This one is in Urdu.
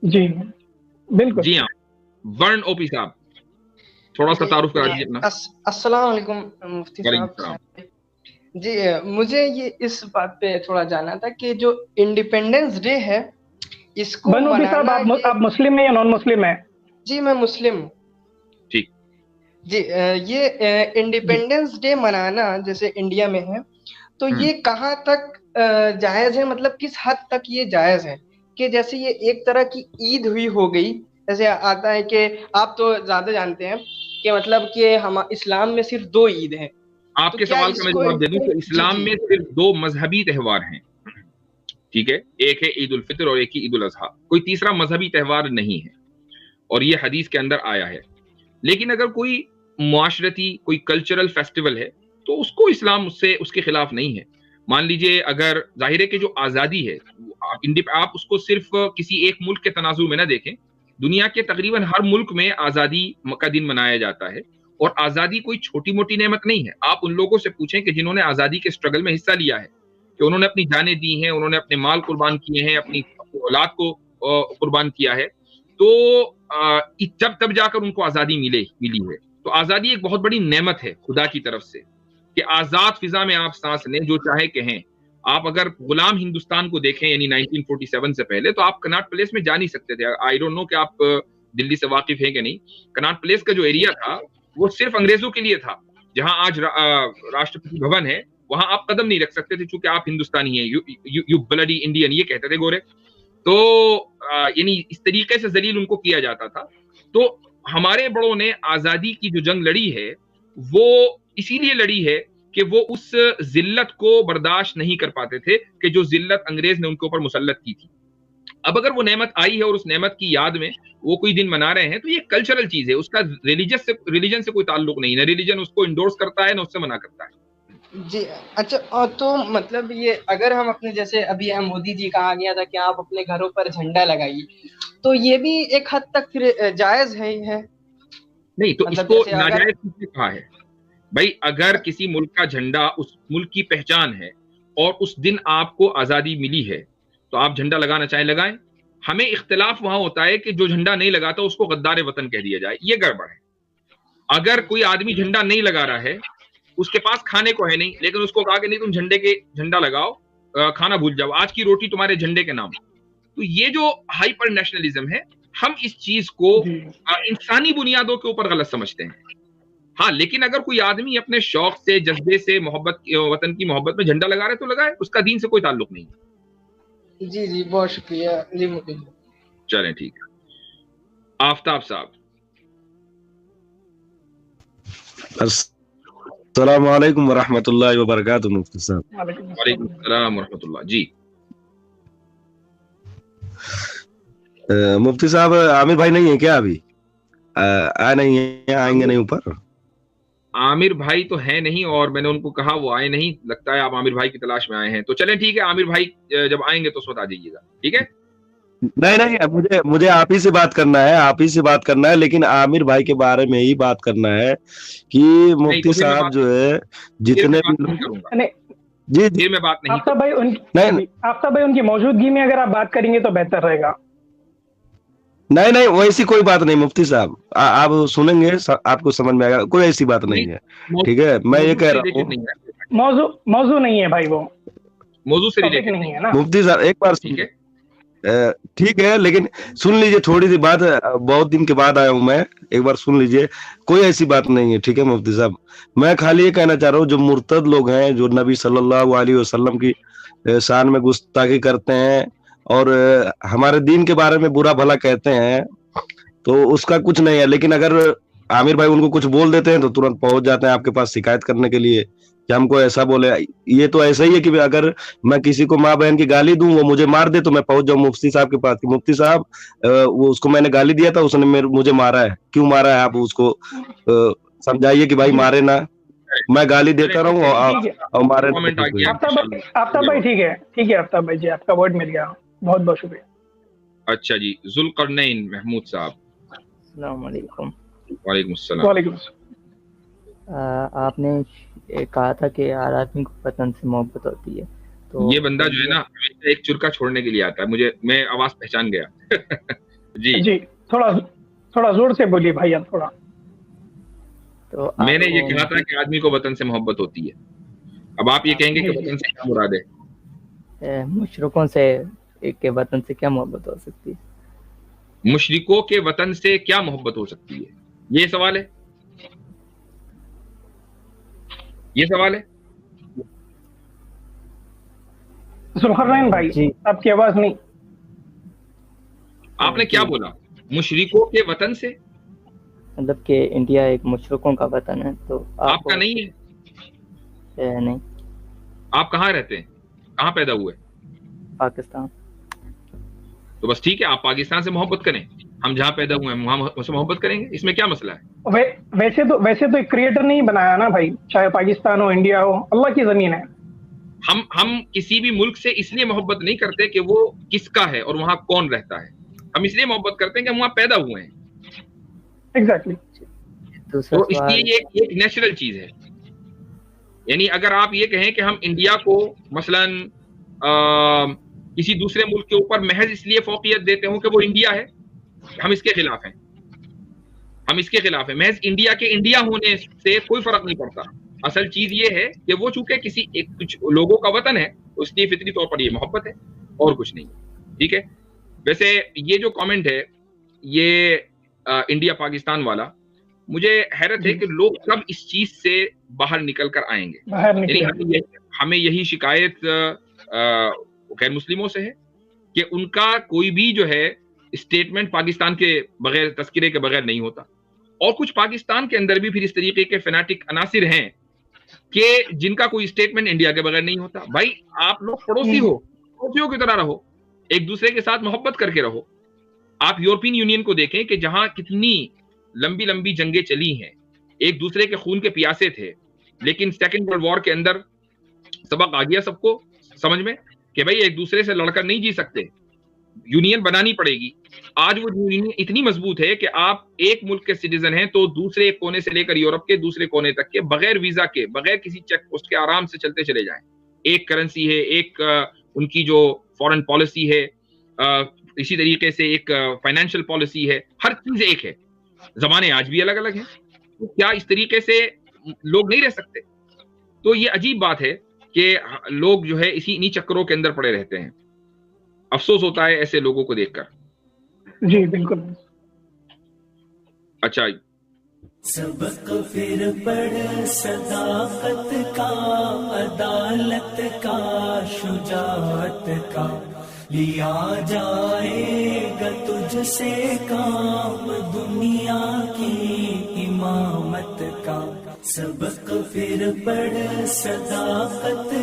جی بالکل. جی ہاں ورن اوپی صاحب تھوڑا سا تعارف کرا دیجیے اپنا. السلام علیکم مفتی وعلیکم صاحب. السلام. جی مجھے یہ اس بات پہ تھوڑا جاننا تھا کہ جو انڈیپینڈنس ڈے ہے اس کو بنو صاحب منانا آپ مسلم ہیں یا نان مسلم ہیں؟ جی میں مسلم ہوں. ٹھیک. جی یہ انڈیپینڈنس ڈے منانا جیسے انڈیا میں ہے تو یہ کہاں تک جائز ہے، مطلب کس حد تک یہ جائز ہے کہ جیسے یہ ایک طرح کی عید ہوئی ہو گئی، جیسے آتا ہے کہ آپ تو زیادہ جانتے ہیں کہ مطلب کہ ہم اسلام میں صرف 2 عید ہیں. آپ کے سوال کا میں جواب دے دوں کہ اسلام میں صرف 2 مذہبی تہوار ہیں، ٹھیک ہے، ایک ہے عید الفطر اور ایک ہی عید الاضحیٰ، کوئی تیسرا مذہبی تہوار نہیں ہے، اور یہ حدیث کے اندر آیا ہے. لیکن اگر کوئی معاشرتی کوئی کلچرل فیسٹیول ہے تو اس کو اسلام اس کے خلاف نہیں ہے. مان لیجئے اگر ظاہر ہے کہ جو آزادی ہے آپ اس کو صرف کسی ایک ملک کے تناظر میں نہ دیکھیں، دنیا کے تقریباً ہر ملک میں آزادی کا دن منایا جاتا ہے، اور آزادی کوئی چھوٹی موٹی نعمت نہیں ہے. آپ ان لوگوں سے پوچھیں کہ جنہوں نے آزادی کے اسٹرگل میں حصہ لیا ہے، کہ انہوں نے اپنی جانیں دی ہیں، انہوں نے اپنے مال قربان کیے ہیں، اپنی اولاد کو قربان کیا ہے، تو تب جا کر ان کو آزادی ملی ہے. تو آزادی ایک بہت بڑی نعمت ہے خدا کی طرف سے کہ آزاد فضا میں آپ سانس لیں، جو چاہے کہیں. آپ اگر غلام ہندوستان کو دیکھیں یعنی 1947 سے پہلے تو آپ کناٹ پلیس میں جا نہیں سکتے تھے. آئی ڈونٹ نو کہ آپ دلی سے واقف ہیں کہ نہیں. کناٹ پلیس کا جو ایریا تھا وہ صرف انگریزوں کے لیے تھا. جہاں آج راشٹرپتی بھون ہے وہاں آپ قدم نہیں رکھ سکتے تھے چونکہ آپ ہندوستانی ہیں. یو بلڈی انڈین یہ کہتے تھے گورے. تو یعنی اس طریقے سے ذلیل ان کو کیا جاتا تھا. تو ہمارے بڑوں نے آزادی کی جو جنگ لڑی ہے وہ اسی لیے لڑی ہے کہ وہ اس ذلت کو برداشت نہیں کر پاتے تھے کہ جو ذلت انگریز نے ان کے اوپر مسلط کی تھی. اب اگر وہ نعمت آئی ہے اور اس نعمت کی یاد میں وہ کوئی دن منا رہے ہیں تو یہ کلچرل چیز ہے، اس کا ریلیجن سے کوئی تعلق نہیں. نہ ریلیجن اس کو انڈورس کرتا ہے نہ اس سے منع کرتا ہے. جی اچھا، تو مطلب یہ اگر ہم اپنے جیسے ابھی مودی جی کہا گیا تھا کہ آپ اپنے گھروں پر جھنڈا لگائیے، تو یہ بھی ایک حد تک پھر جائز ہے ہی ہے؟ نہیں تو اس کو ناجائز کس نے کہا ہے بھائی؟ اگر کسی ملک کا جھنڈا اس ملک کی پہچان ہے اور اس دن آپ کو آزادی ملی ہے تو آپ جھنڈا لگانا چاہیں لگائیں. ہمیں اختلاف وہاں ہوتا ہے کہ جو جھنڈا نہیں لگاتا اس کو غدار وطن کہہ دیا جائے، یہ گڑبڑ ہے. اگر کوئی آدمی جھنڈا نہیں لگا رہا ہے، اس کے پاس کھانے کو ہے نہیں، لیکن اس کو کہا کہ نہیں تم جھنڈا لگاؤ، کھانا بھول جاؤ، آج کی روٹی تمہارے جھنڈے کے نام. تو یہ جو ہائپر نیشنلزم ہے، ہم اس چیز کو انسانی بنیادوں کے اوپر غلط سمجھتے ہیں. ہاں لیکن اگر کوئی آدمی اپنے شوق سے جذبے سے محبت وطن کی محبت میں جھنڈا لگا رہے تو لگائے، اس کا دین سے کوئی تعلق نہیں. جی بہت شکریہ. جی چلیں ٹھیک ہے. آفتاب صاحب. السلام علیکم ورحمۃ اللہ وبرکاتہ. مفتی صاحب وعلیکم السلام ورحمۃ اللہ. جی مفتی صاحب عامر بھائی نہیں ہے کیا؟ ابھی آئے نہیں ہے، آئیں گے نہیں اوپر؟ عامر بھائی تو ہے نہیں، اور میں نے ان کو کہا وہ آئے نہیں. لگتا ہے آپ عامر بھائی کی تلاش میں آئے ہیں. تو چلیں ٹھیک ہے، عامر بھائی جب آئیں گے تو اس وقت آ جائیے گا، ٹھیک ہے؟ نہیں مجھے آپ ہی سے بات کرنا ہے، لیکن عامر بھائی کے بارے میں ہی بات کرنا ہے کہ مفتی صاحب جو ہے جتنے جی میں بات نہیں آفتاب بھائی ان کی موجودگی میں اگر آپ بات کریں گے تو بہتر رہے گا. نہیں ویسی کوئی بات نہیں مفتی صاحب، آپ سنیں گے آپ کو سمجھ میں آئے گا. کوئی ایسی بات نہیں ہے، ٹھیک ہے؟ میں یہ کہہ رہا ہوں موضوع نہیں ہے بھائی، وہ موضوع سے ریلیٹڈ نہیں ہے نا. مفتی صاحب ایک بار ٹھیک ہے، لیکن سن لیجئے تھوڑی سی بات. بہت دن کے بعد آیا ہوں میں، ایک بار سن لیجئے. کوئی ایسی بات نہیں ہے، ٹھیک ہے مفتی صاحب؟ میں خالی یہ کہنا چاہ رہا ہوں جو مرتد لوگ ہیں، جو نبی صلی اللہ علیہ وسلم کی شان میں گستاخی کرتے ہیں اور ہمارے دین کے بارے میں برا بھلا کہتے ہیں، تو اس کا کچھ نہیں ہے. لیکن اگر عامر بھائی ان کو کچھ بول دیتے ہیں تو ترنت پہنچ جاتے ہیں آپ کے پاس شکایت کرنے کے لیے کہ ہم کو ایسا بولے. یہ تو ایسا ہی ہے کہ اگر میں کسی کو ماں بہن کی گالی دوں، وہ مجھے مار دے، تو میں پہنچ جاؤں مفتی صاحب کے پاس کہ مفتی صاحب وہ اس کو میں نے گالی دیا تھا، اس نے مجھے مارا ہے. کیوں مارا ہے؟ آپ اس کو سمجھائیے کہ بھائی مارے نہ. میں گالی دیتا رہوں اور مارے. آفتاب بھائی ٹھیک ہے آفتاب بھائی جی، آپ کا ورڈ مل گیا، بہت بہت شکریہ. اچھا جی، ذوالقرنین محمود صاحب. السلام علیکم. وعلیکم السلام. آپ نے کہا تھا کہ ہر آدمی کو وطن سے محبت ہوتی ہے، تو یہ بندہ جو ہے نا ہمیشہ ایک چرکا چھوڑنے کے لیے آتا ہے. میں آواز پہچان گیا. جی تھوڑا زور سے بولیے بھائی آپ تھوڑا. تو میں نے یہ کہا تھا کہ آدمی کو وطن سے محبت ہوتی ہے. اب آپ یہ کہیں گے کہ وطن سے کیا مراد ہے؟ مشرقوں سے کے وطن سے کیا محبت ہو سکتی ہے؟ مشرکوں کے وطن سے کیا محبت ہو سکتی ہے، یہ سوال ہے. یہ سوال ہے. ذوالقرنین بھائی جی آپ کی آواز نہیں. آپ نے کیا بولا؟ مشرکوں کے وطن سے؟ مطلب کہ انڈیا ایک مشرقوں کا وطن ہے تو آپ کا نہیں ہے؟ نہیں. آپ کہاں رہتے ہیں، کہاں پیدا ہوئے؟ پاکستان. تو بس ٹھیک ہے، آپ پاکستان سے محبت کریں، ہم جہاں پیدا ہوئے ہیں وہاں اس سے محبت کریں گے، اس میں کیا مسئلہ ہے؟ ویسے تو ایک کریٹر نہیں بنایا نا بھائی، چاہے پاکستان ہو انڈیا ہو، اللہ کی زمین ہے. ہم کسی بھی ملک سے اس لیے محبت نہیں کرتے کہ وہ کس کا ہے اور وہاں کون رہتا ہے، ہم اس لیے محبت کرتے ہیں کہ ہم وہاں پیدا ہوئے ہیں. ایگزیکٹلی. تو اس لیے یہ ایک نیچرل چیز ہے. یعنی اگر آپ یہ کہیں کہ ہم انڈیا کو مثلا کسی دوسرے ملک کے اوپر محض اس لیے فوقیت دیتے ہوں کہ وہ انڈیا ہے، ہم اس کے خلاف ہیں. ہم اس کے خلاف ہیں. محض انڈیا کے انڈیا ہونے سے کوئی فرق نہیں پڑتا. اصل چیز یہ ہے کہ وہ چونکہ کسی کچھ لوگوں کا وطن ہے، اس لیے فطری طور پر یہ محبت ہے اور کچھ نہیں. ٹھیک ہے. ویسے یہ جو کامنٹ ہے یہ انڈیا پاکستان والا، مجھے حیرت ہے کہ لوگ کب اس چیز سے باہر نکل کر آئیں گے. یعنی ہمیں یہی شکایت غیر مسلموں سے ہے کہ ان کا کوئی بھی جو ہے اسٹیٹمنٹ پاکستان کے بغیر، تذکرے کے بغیر نہیں ہوتا. اور کچھ پاکستان کے اندر بھی پھر اس طریقے کے فینیٹک عناصر ہیں کہ جن کا کوئی اسٹیٹمنٹ انڈیا کے بغیر نہیں ہوتا. بھائی آپ لوگ پڑوسی ہو، پڑوسیوں کی طرح رہو، ایک دوسرے کے ساتھ محبت کر کے رہو. آپ یورپین یونین کو دیکھیں کہ جہاں کتنی لمبی لمبی جنگیں چلی ہیں، ایک دوسرے کے خون کے پیاسے تھے، لیکن سیکنڈ ورلڈ وار کے اندر سبق آ گیا سب کو سمجھ میں کہ بھائی ایک دوسرے سے لڑ کر نہیں جی سکتے، یونین بنانی پڑے گی. آج وہ یونین اتنی مضبوط ہے کہ آپ ایک ملک کے سٹیزن ہیں تو دوسرے کونے سے لے کر یورپ کے دوسرے کونے تک کے بغیر ویزا کے، بغیر کسی چیک پوسٹ کے آرام سے چلتے چلے جائیں. ایک کرنسی ہے، ایک ان کی جو فارن پالیسی ہے، اسی طریقے سے ایک فائنینشیل پالیسی ہے، ہر چیز ایک ہے. زمانے آج بھی الگ الگ ہیں، تو کیا اس طریقے سے لوگ نہیں رہ سکتے؟ تو یہ عجیب بات ہے کہ لوگ جو ہے انہی چکروں کے اندر پڑے رہتے ہیں. افسوس ہوتا ہے ایسے لوگوں کو دیکھ کر. جی بالکل. اچھا، سبق پھر پڑھ صداقت کا، عدالت کا، شجاعت کا، لیا جائے گا تجھ سے کام دنیا کی امامت کا. سبق پھر پڑھ صداقت